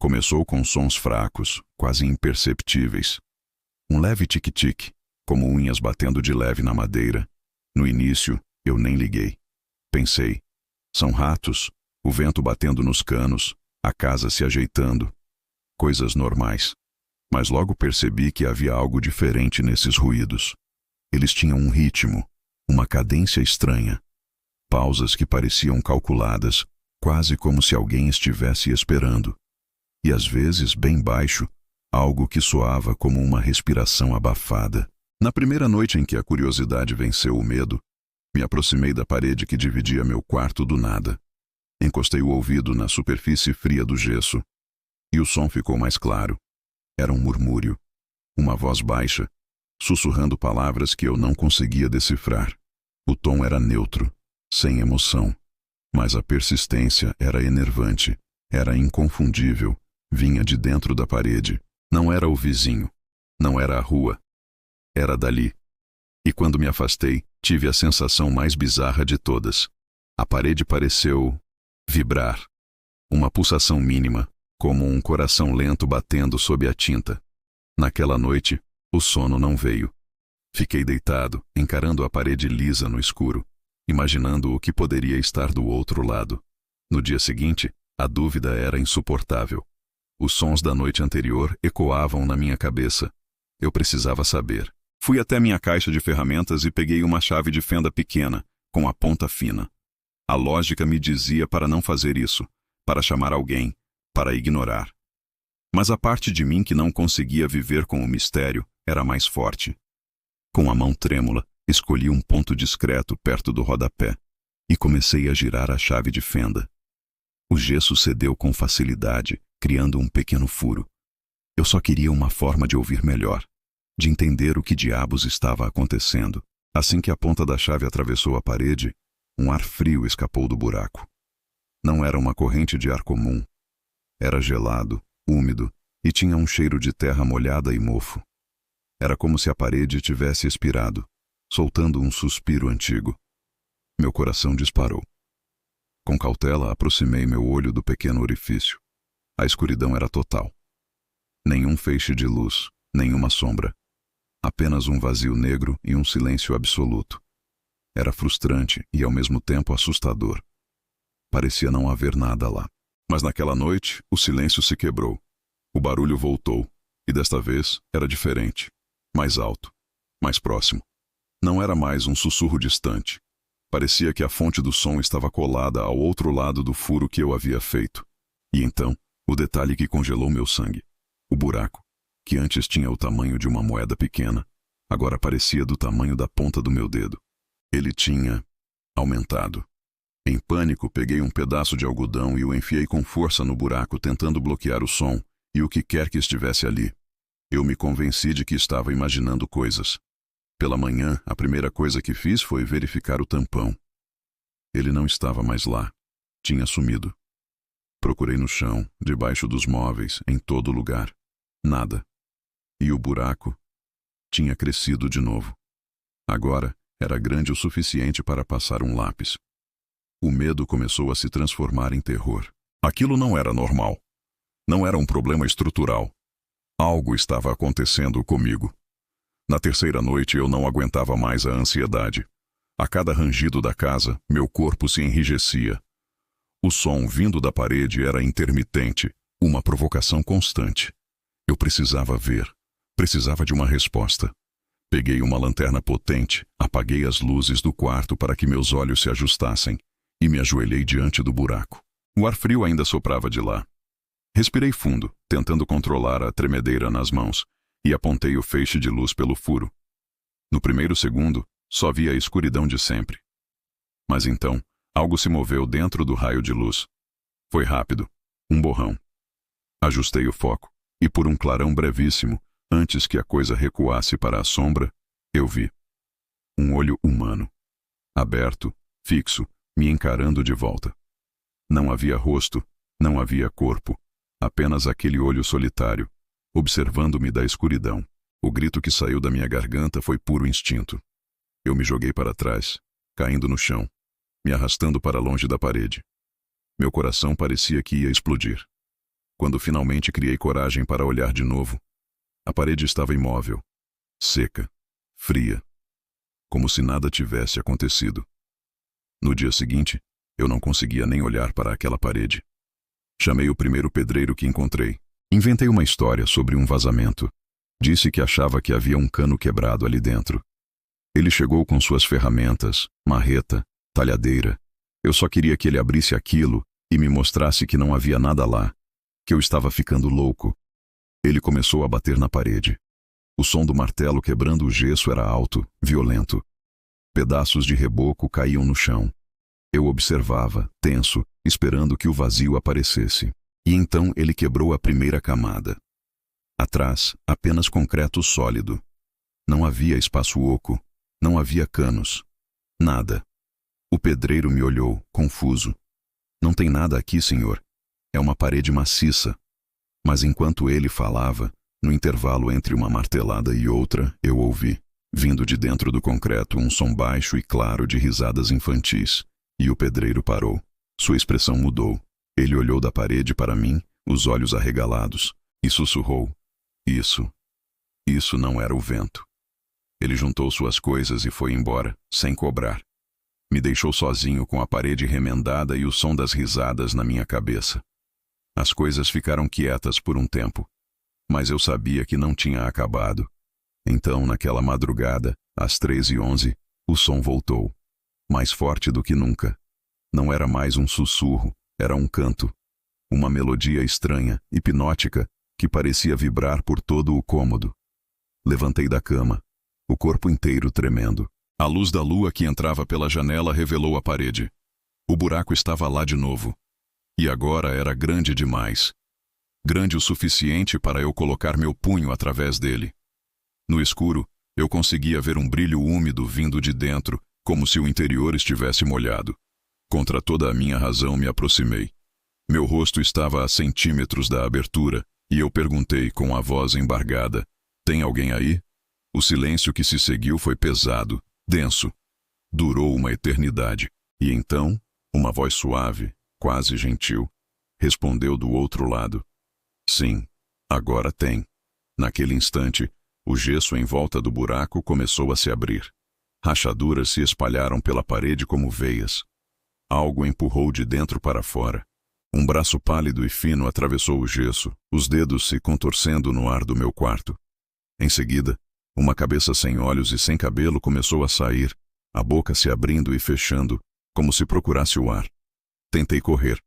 Começou com sons fracos, quase imperceptíveis. Um leve tic-tic, como unhas batendo de leve na madeira. No início, eu nem liguei. Pensei, são ratos, o vento batendo nos canos, a casa se ajeitando. Coisas normais. Mas logo percebi que havia algo diferente nesses ruídos. Eles tinham um ritmo, uma cadência estranha. Pausas que pareciam calculadas, quase como se alguém estivesse esperando. E às vezes, bem baixo, algo que soava como uma respiração abafada. Na primeira noite em que a curiosidade venceu o medo, me aproximei da parede que dividia meu quarto do nada. Encostei o ouvido na superfície fria do gesso, e o som ficou mais claro. Era um murmúrio, uma voz baixa, sussurrando palavras que eu não conseguia decifrar. O tom era neutro, sem emoção, mas a persistência era enervante, era inconfundível, vinha de dentro da parede. Não era o vizinho, não era a rua, era dali. E quando me afastei, tive a sensação mais bizarra de todas. A parede pareceu vibrar. Uma pulsação mínima, como um coração lento batendo sob a tinta. Naquela noite, o sono não veio. Fiquei deitado, encarando a parede lisa no escuro, imaginando o que poderia estar do outro lado. No dia seguinte, a dúvida era insuportável. Os sons da noite anterior ecoavam na minha cabeça. Eu precisava saber. Fui até minha caixa de ferramentas e peguei uma chave de fenda pequena, com a ponta fina. A lógica me dizia para não fazer isso, para chamar alguém, para ignorar. Mas a parte de mim que não conseguia viver com o mistério era mais forte. Com a mão trêmula, escolhi um ponto discreto perto do rodapé e comecei a girar a chave de fenda. O gesso cedeu com facilidade, criando um pequeno furo. Eu só queria uma forma de ouvir melhor, de entender o que diabos estava acontecendo. Assim que a ponta da chave atravessou a parede, um ar frio escapou do buraco. Não era uma corrente de ar comum. Era gelado, úmido e tinha um cheiro de terra molhada e mofo. Era como se a parede tivesse expirado, soltando um suspiro antigo. Meu coração disparou. Com cautela, aproximei meu olho do pequeno orifício. A escuridão era total. Nenhum feixe de luz, nenhuma sombra. Apenas um vazio negro e um silêncio absoluto. Era frustrante e, ao mesmo tempo, assustador. Parecia não haver nada lá. Mas naquela noite, o silêncio se quebrou. O barulho voltou, e desta vez era diferente. Mais alto, mais próximo. Não era mais um sussurro distante. Parecia que a fonte do som estava colada ao outro lado do furo que eu havia feito. E então, o detalhe que congelou meu sangue. O buraco, que antes tinha o tamanho de uma moeda pequena, agora parecia do tamanho da ponta do meu dedo. Ele tinha aumentado. Em pânico, peguei um pedaço de algodão e o enfiei com força no buraco, tentando bloquear o som e o que quer que estivesse ali. Eu me convenci de que estava imaginando coisas. Pela manhã, a primeira coisa que fiz foi verificar o tampão. Ele não estava mais lá. Tinha sumido. Procurei no chão, debaixo dos móveis, em todo lugar. Nada. E o buraco tinha crescido de novo. Agora, era grande o suficiente para passar um lápis. O medo começou a se transformar em terror. Aquilo não era normal. Não era um problema estrutural. Algo estava acontecendo comigo. Na terceira noite eu não aguentava mais a ansiedade. A cada rangido da casa, meu corpo se enrijecia. O som vindo da parede era intermitente, uma provocação constante. Eu precisava ver, precisava de uma resposta. Peguei uma lanterna potente, apaguei as luzes do quarto para que meus olhos se ajustassem e me ajoelhei diante do buraco. O ar frio ainda soprava de lá. Respirei fundo, tentando controlar a tremedeira nas mãos, e apontei o feixe de luz pelo furo. No primeiro segundo, só vi a escuridão de sempre. Mas então, algo se moveu dentro do raio de luz. Foi rápido, um borrão. Ajustei o foco, e por um clarão brevíssimo, antes que a coisa recuasse para a sombra, eu vi um olho humano, aberto, fixo, me encarando de volta. Não havia rosto, não havia corpo, apenas aquele olho solitário, observando-me da escuridão. O grito que saiu da minha garganta foi puro instinto. Eu me joguei para trás, caindo no chão, me arrastando para longe da parede. Meu coração parecia que ia explodir. Quando finalmente criei coragem para olhar de novo, a parede estava imóvel, seca, fria, como se nada tivesse acontecido. No dia seguinte, eu não conseguia nem olhar para aquela parede. Chamei o primeiro pedreiro que encontrei. Inventei uma história sobre um vazamento. Disse que achava que havia um cano quebrado ali dentro. Ele chegou com suas ferramentas, marreta, talhadeira. Eu só queria que ele abrisse aquilo e me mostrasse que não havia nada lá, que eu estava ficando louco. Ele começou a bater na parede. O som do martelo quebrando o gesso era alto, violento. Pedaços de reboco caíam no chão. Eu observava, tenso, esperando que o vazio aparecesse. E então ele quebrou a primeira camada. Atrás, apenas concreto sólido. Não havia espaço oco. Não havia canos. Nada. O pedreiro me olhou, confuso. Não tem nada aqui, senhor. É uma parede maciça. Mas enquanto ele falava, no intervalo entre uma martelada e outra, eu ouvi, vindo de dentro do concreto, um som baixo e claro de risadas infantis. E o pedreiro parou. Sua expressão mudou. Ele olhou da parede para mim, os olhos arregalados, e sussurrou. Isso não era o vento. Ele juntou suas coisas e foi embora, sem cobrar. Me deixou sozinho com a parede remendada e o som das risadas na minha cabeça. As coisas ficaram quietas por um tempo, mas eu sabia que não tinha acabado. Então, naquela madrugada, às 3h11, o som voltou, mais forte do que nunca. Não era mais um sussurro, era um canto. Uma melodia estranha, hipnótica, que parecia vibrar por todo o cômodo. Levantei da cama, o corpo inteiro tremendo. A luz da lua que entrava pela janela revelou a parede. O buraco estava lá de novo. E agora era grande demais. Grande o suficiente para eu colocar meu punho através dele. No escuro, eu conseguia ver um brilho úmido vindo de dentro, como se o interior estivesse molhado. Contra toda a minha razão me aproximei. Meu rosto estava a centímetros da abertura, e eu perguntei com a voz embargada, "Tem alguém aí?" O silêncio que se seguiu foi pesado, denso. Durou uma eternidade. E então, uma voz suave, quase gentil, respondeu do outro lado. Sim, agora tem. Naquele instante, o gesso em volta do buraco começou a se abrir. Rachaduras se espalharam pela parede como veias. Algo empurrou de dentro para fora. Um braço pálido e fino atravessou o gesso, os dedos se contorcendo no ar do meu quarto. Em seguida, uma cabeça sem olhos e sem cabelo começou a sair, a boca se abrindo e fechando, como se procurasse o ar. Tentei correr.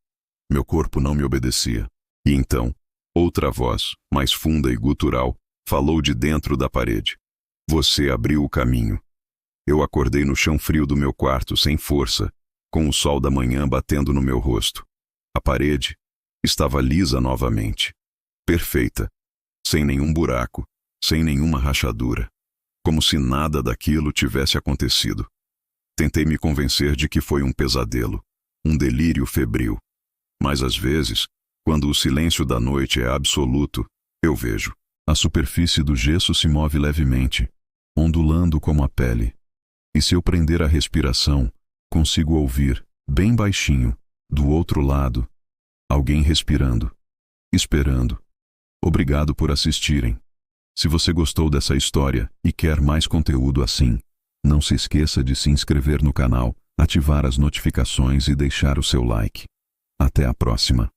Meu corpo não me obedecia. E então, outra voz, mais funda e gutural, falou de dentro da parede. Você abriu o caminho. Eu acordei no chão frio do meu quarto, sem força, com o sol da manhã batendo no meu rosto. A parede estava lisa novamente. Perfeita. Sem nenhum buraco, sem nenhuma rachadura. Como se nada daquilo tivesse acontecido. Tentei me convencer de que foi um pesadelo, um delírio febril. Mas às vezes, quando o silêncio da noite é absoluto, eu vejo. A superfície do gesso se move levemente, ondulando como a pele. E se eu prender a respiração, consigo ouvir, bem baixinho, do outro lado, alguém respirando, esperando. Obrigado por assistirem. Se você gostou dessa história e quer mais conteúdo assim, não se esqueça de se inscrever no canal, ativar as notificações e deixar o seu like. Até a próxima.